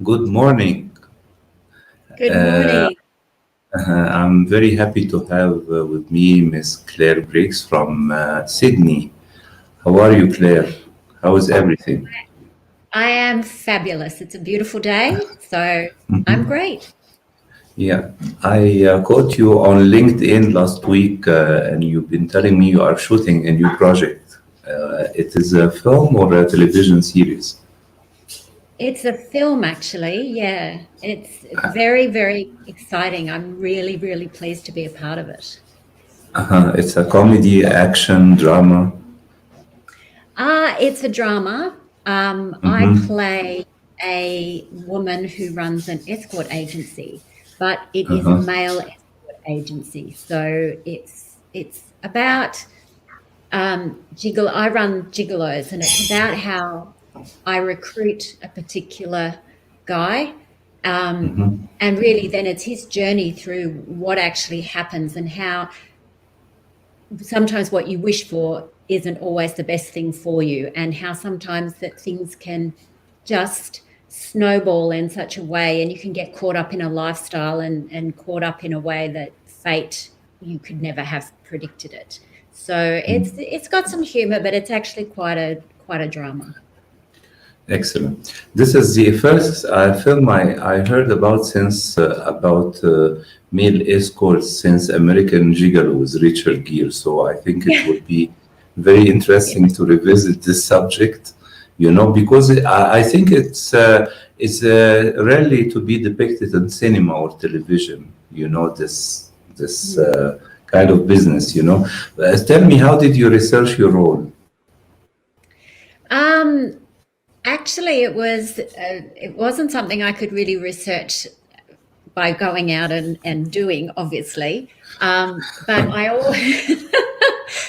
Good morning. Good Uh, morning. I'm very happy to have with me Miss Clare Griggs from Sydney. How are you, Claire? How is everything? I am fabulous. It's a beautiful day, so I'm Mhm. great. Yeah, I caught you on LinkedIn last week, and you've been telling me you are shooting a new project. It is a film or a television series? It's a film, actually. Yeah, it's very, very exciting. I'm really, really pleased to be a part of it. It's a comedy, action, drama. It's a drama. I Mm-hmm. play a woman who runs an escort agency, but it is a Uh-huh. male escort agency. So it's about gigolo. I run gigolos, and it's about how I recruit a particular guy. Mm-hmm. And really, then it's his journey through what actually happens and how sometimes what you wish for isn't always the best thing for you, and how sometimes that things can just snowball in such a way, and you can get caught up in a lifestyle and caught up in a way that fate you could never have predicted it. So it's got some humor, but it's actually quite a drama. Excellent. This is the first film I heard about since about male escorts since American Gigolo with Richard Gere. So I think it would be very interesting to revisit this subject, because I think it's rarely to be depicted in cinema or television. This kind of business. Tell me, how did you research your role? Um, Actually, it wasn't something I could really research by going out and doing, obviously. But I always,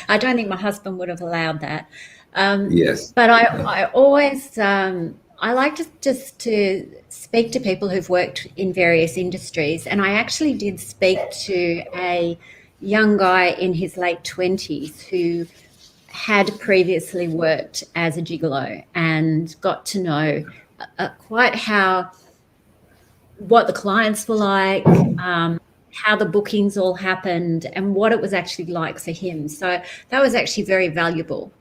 I don't think my husband would have allowed that. Um, Yes. but I always, I like just to speak to people who've worked in various industries. And I actually did speak to a young guy in his late 20s who had previously worked as a gigolo and got to know quite how what the clients were like, how the bookings all happened, and what it was actually like for him. So that was actually very valuable,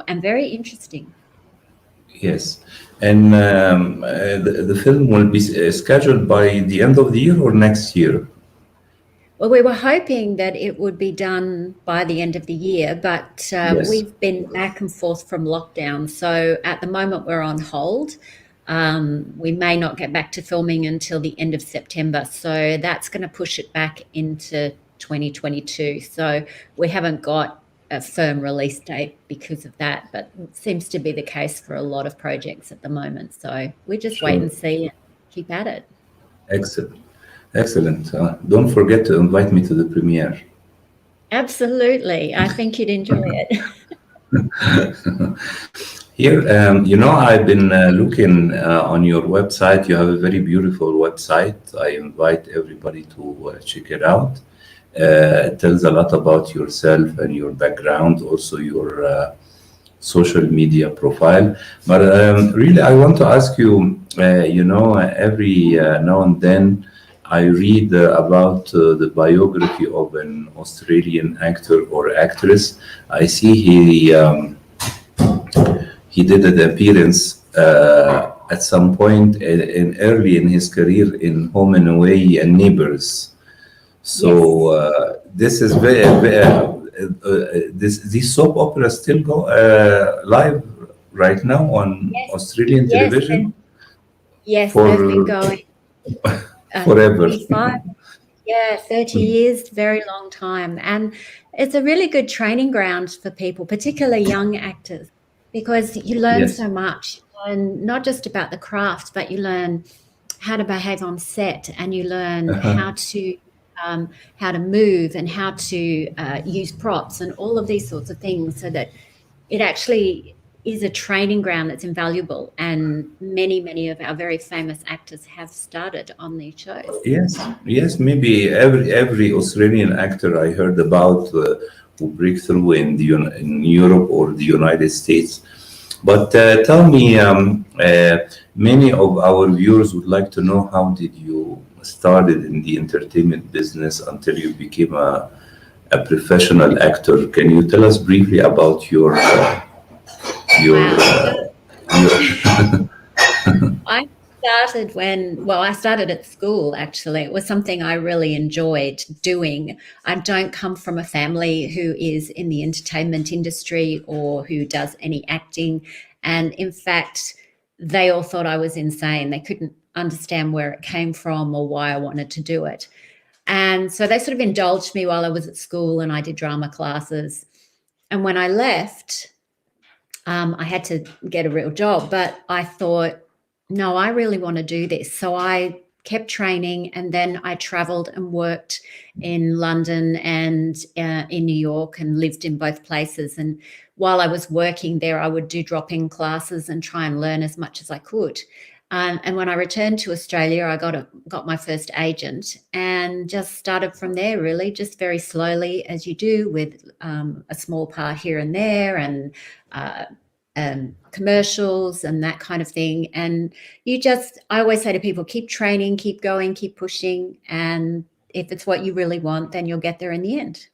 and very interesting. Yes. And the film will be scheduled by the end of the year or next year? Well, we were hoping that it would be done by the end of the year, but Yes. we've been back and forth from lockdown. So at the moment, we're on hold. We may not get back to filming until the end of September. So that's going to push it back into 2022. So we haven't got a firm release date because of that, but it seems to be the case for a lot of projects at the moment. So we just wait Sure. and see and keep at it. Excellent. Excellent. Don't forget to invite me to the premiere. Absolutely. I think you'd enjoy it. Here, I've been looking on your website. You have a very beautiful website. I invite everybody to check it out. It tells a lot about yourself and your background, also your social media profile. But really, I want to ask you, every now and then I read about the biography of an Australian actor or actress. I see he did an appearance at some point in early in his career in Home and Away and Neighbors. So Yes. this is these soap operas still go live right now on Yes. Australian Yes. television Yes, they've been for going forever. 25, yeah, 30 years, very long time. And it's a really good training ground for people, particularly young actors, because you learn Yes. so much. You learn not just about the craft, but you learn how to behave on set, and you learn Uh-huh. how to move and how to use props and all of these sorts of things, so that it actually is a training ground that's invaluable. And many of our very famous actors have started on these shows. Yes, yes, maybe every Australian actor I heard about who break through in in Europe or the United States, But tell me, many of our viewers would like to know how did you started in the entertainment business until you became a professional actor. Can you tell us briefly about your Wow. your I started I started at school actually. It was something I really enjoyed doing. I don't come from a family who is in the entertainment industry or who does any acting. And in fact, they all thought I was insane. They couldn't understand where it came from or why I wanted to do it. And so they sort of indulged me while I was at school and I did drama classes. And when I left, I had to get a real job, but I thought, no, I really want to do this. So I kept training and then I traveled and worked in London and in New York and lived in both places. And while I was working there, I would do drop-in classes and try and learn as much as I could. And when I returned to Australia, I got my first agent and just started from there, really, just very slowly, as you do, with a small part here and there, and uh, commercials and that kind of thing. And I always say to people, keep training, keep going, keep pushing, and if it's what you really want, then you'll get there in the end.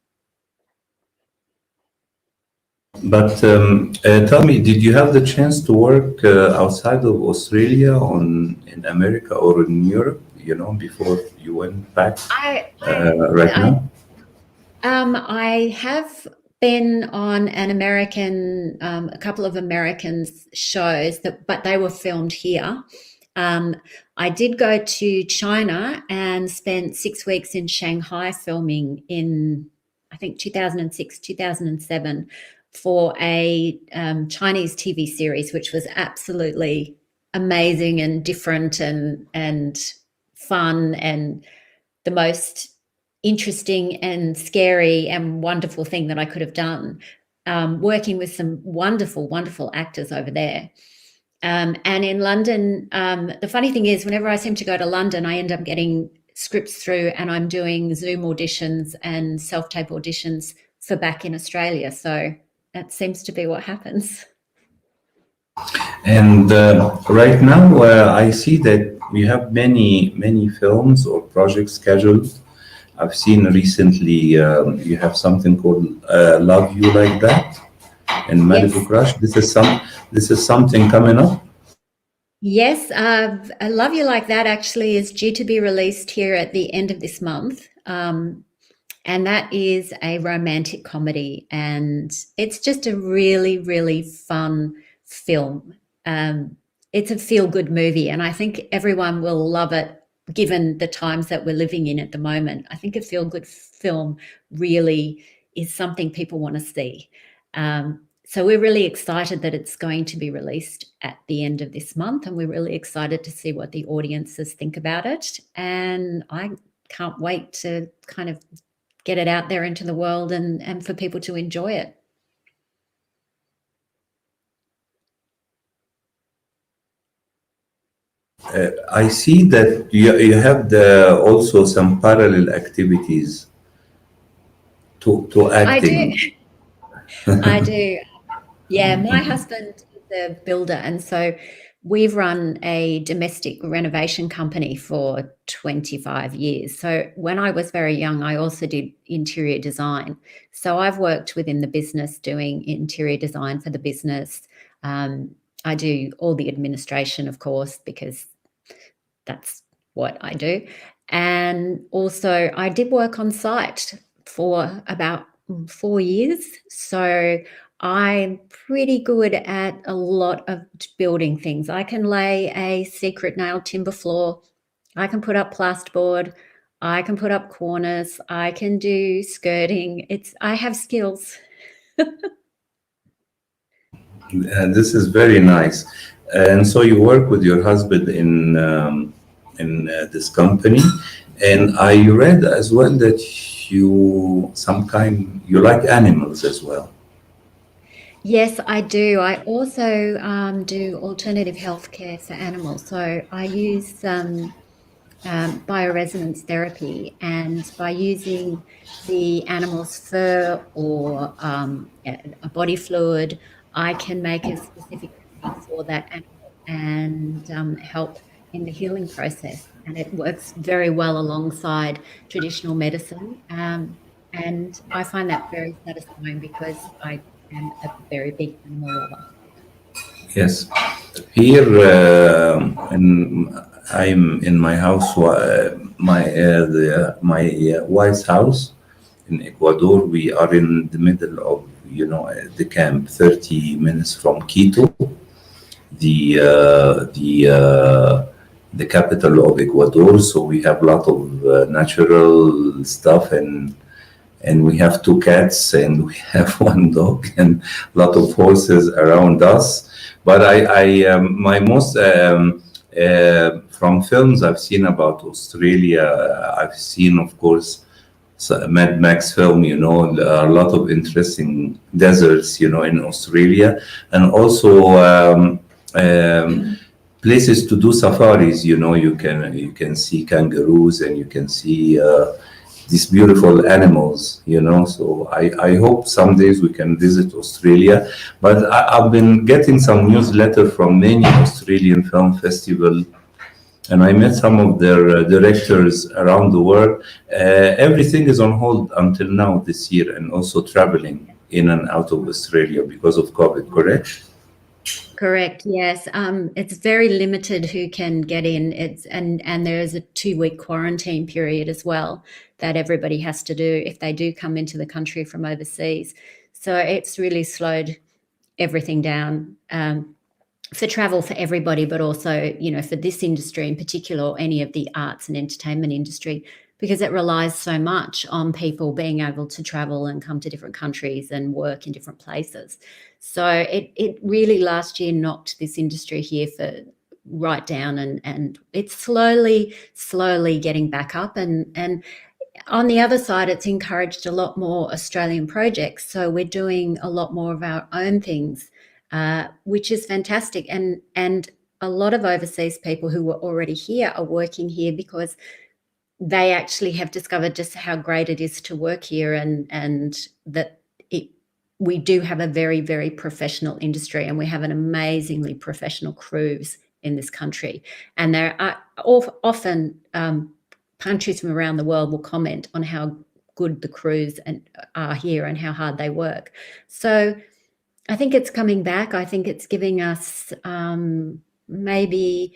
But tell me, did you have the chance to work outside of Australia, in America or in Europe? Before you went back I right I now. I have been on a couple of American shows but they were filmed here. Um, I did go to China and spent 6 weeks in Shanghai filming in, I think, 2006, 2007 for a Chinese TV series, which was absolutely amazing and different and fun and the most interesting and scary and wonderful thing that I could have done, working with some wonderful, wonderful actors over there. And in London, the funny thing is, whenever I seem to go to London, I end up getting scripts through and I'm doing Zoom auditions and self-tape auditions for back in Australia. So that seems to be what happens. And right now, I see that you have many films or projects scheduled. I've seen recently you have something called "Love You Like That" and "Malibu Yes. Crush." This is something coming up. Yes, I Love You Like That actually is due to be released here at the end of this month. And that is a romantic comedy, and it's just a really, really fun film. It's a feel-good movie, and I think everyone will love it given the times that we're living in at the moment. I think a feel-good film really is something people want to see. So we're really excited that it's going to be released at the end of this month, and we're really excited to see what the audiences think about it. And I can't wait to kind of get it out there into the world and for people to enjoy it. I see that you have also some parallel activities to I do. acting. I do. Yeah, my husband is a builder, and so we've run a domestic renovation company for 25 years. So when I was very young, I also did interior design. So I've worked within the business doing interior design for the business. Um, I do all the administration, of course, because that's what I do. And also, I did work on site for about 4 years. So I'm pretty good at a lot of building things. I can lay a secret nail timber floor. I can put up plasterboard. I can put up corners. I can do skirting. I have skills. This is very nice. And so you work with your husband in this company, and I read as well that you like animals as well. Yes, I do. I also do alternative healthcare for animals. So I use bioresonance therapy, and by using the animal's fur or a body fluid, I can make a specific recipe for that animal and help in the healing process. And it works very well alongside traditional medicine. And I find that very satisfying because I am a very big animal lover. Yes. Here, I'm in my house, my wife's house in Ecuador. We are in the middle of, the camp, 30 minutes from Quito, the capital of Ecuador. So we have a lot of natural stuff, and we have two cats, and we have one dog, and a lot of horses around us. But my most from films I've seen about Australia, I've seen, of course, Mad Max film, a lot of interesting deserts, in Australia, and also places to do safaris. You can see kangaroos, and you can see these beautiful animals. So I hope some days we can visit Australia. But I've been getting some newsletter from many Australian film festival, and I met some of their directors around the world. Everything is on hold until now this year, and also traveling in and out of Australia because of COVID, correct? Correct. Yes. It's very limited who can get in. And there is a 2-week quarantine period as well that everybody has to do if they do come into the country from overseas. So it's really slowed everything down for travel for everybody, but also, for this industry in particular, or any of the arts and entertainment industry, because it relies so much on people being able to travel and come to different countries and work in different places. So it really last year knocked this industry here right down, and it's slowly getting back up. And on the other side, it's encouraged a lot more Australian projects. So we're doing a lot more of our own things, which is fantastic. And a lot of overseas people who were already here are working here because they actually have discovered just how great it is to work here, and that we do have a very, very professional industry, and we have an amazingly professional crews in this country. And there are often countries from around the world will comment on how good the crews are here and how hard they work. So I think it's coming back. I think it's giving us maybe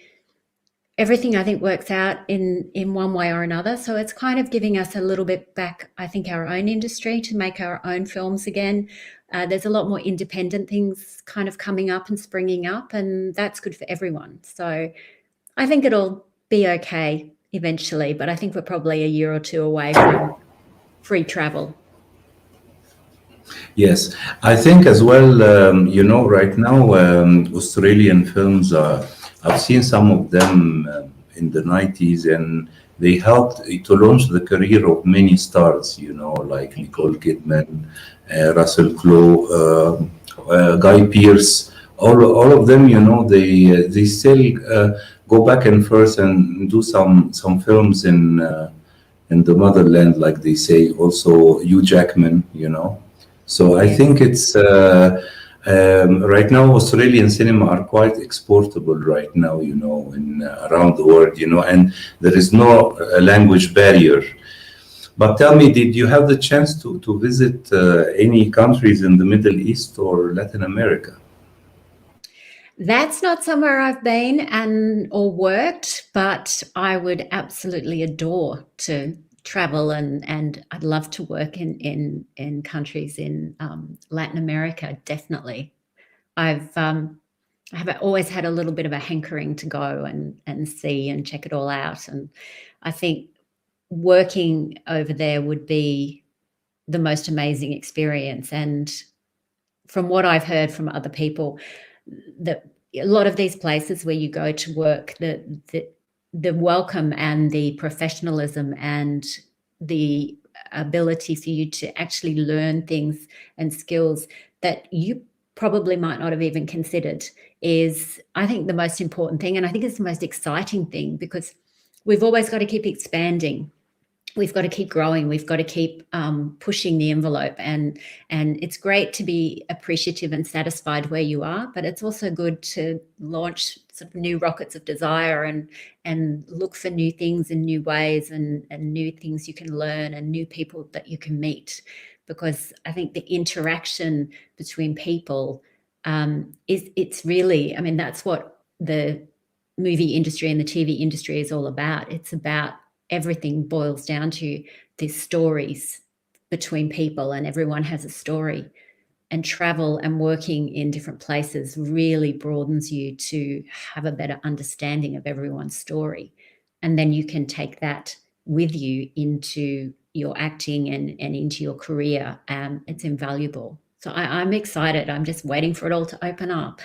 everything, I think, works out in one way or another. So it's kind of giving us a little bit back, I think, our own industry to make our own films again. There's a lot more independent things kind of coming up and springing up, and that's good for everyone. So I think it'll be okay eventually, but I think we're probably a year or two away from free travel. Yes, I think as well, right now, Australian films I've seen some of them in the 90s, and they helped to launch the career of many stars, like Nicole Kidman, Russell Crowe, Guy Pearce, all of them, they still go back and forth and do some films in the motherland, like they say. Also, Hugh Jackman, So I think it's right now Australian cinema are quite exportable right now, in around the world, and there is no language barrier. But tell me, did you have the chance to visit any countries in the Middle East or Latin America? That's not somewhere I've been or worked, but I would absolutely adore to travel, and I'd love to work in countries in Latin America. Definitely, I have always had a little bit of a hankering to go and see and check it all out, and I think working over there would be the most amazing experience. And from what I've heard from other people, that a lot of these places where you go to work, the welcome and the professionalism and the ability for you to actually learn things and skills that you probably might not have even considered is, I think, the most important thing. And I think it's the most exciting thing, because we've always got to keep expanding. we've got to keep growing. We've got to keep pushing the envelope, and it's great to be appreciative and satisfied where you are, but it's also good to launch sort of new rockets of desire and look for new things in new ways, and new things you can learn, and new people that you can meet, because I think the interaction between people it's really, I mean, that's what the movie industry and the TV industry is all about. It's about, everything boils down to these stories between people, and everyone has a story. And travel and working in different places really broadens you to have a better understanding of everyone's story. And then you can take that with you into your acting and into your career. It's invaluable. So I'm excited. I'm just waiting for it all to open up.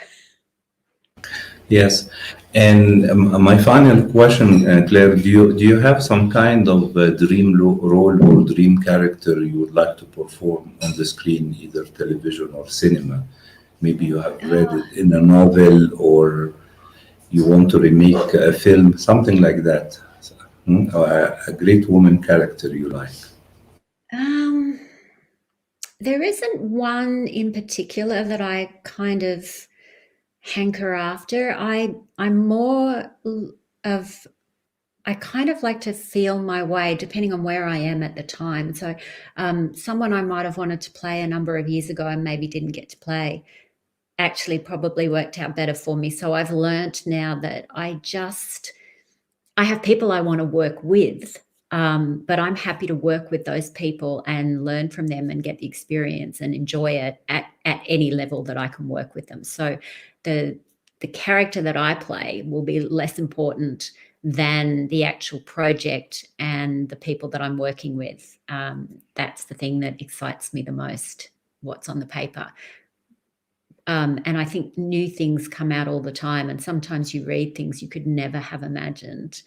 Yes. And my final question, Claire, do you have some kind of dream role or dream character you would like to perform on the screen, either television or cinema? Maybe you have read it in a novel, or you want to remake a film, something like that. Or a great woman character you like. Um, there isn't one in particular that I kind of hanker after. I'm more of, I kind of like to feel my way depending on where I am at the time. So someone I might have wanted to play a number of years ago and maybe didn't get to play actually probably worked out better for me. So I've learnt now that I have people I want to work with, but I'm happy to work with those people and learn from them and get the experience and enjoy it at any level that I can work with them. So the character that I play will be less important than the actual project and the people that I'm working with. That's the thing that excites me the most, what's on the paper. And I think new things come out all the time, and sometimes you read things you could never have imagined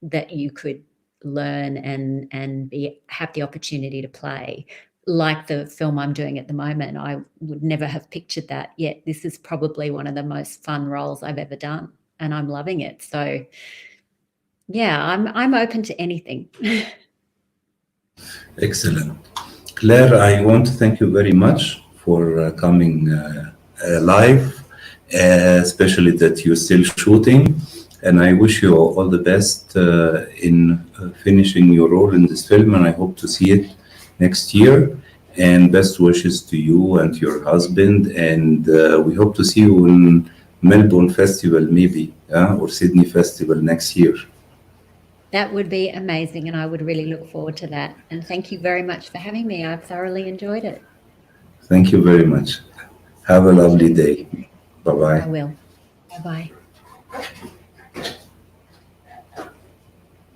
that you could learn and have the opportunity to play. Like the film I'm doing at the moment, I would never have pictured that, yet this is probably one of the most fun roles I've ever done, and I'm loving it. So yeah, I'm open to anything. Excellent. Claire, I want to thank you very much for coming live, especially that you're still shooting. And I wish you all the best in finishing your role in this film, and I hope to see it next year. And best wishes to you and your husband. And we hope to see you in Melbourne Festival, maybe, or Sydney Festival next year. That would be amazing, and I would really look forward to that. And thank you very much for having me. I've thoroughly enjoyed it. Thank you very much. Have a lovely day. I Bye-bye. will. Bye-bye.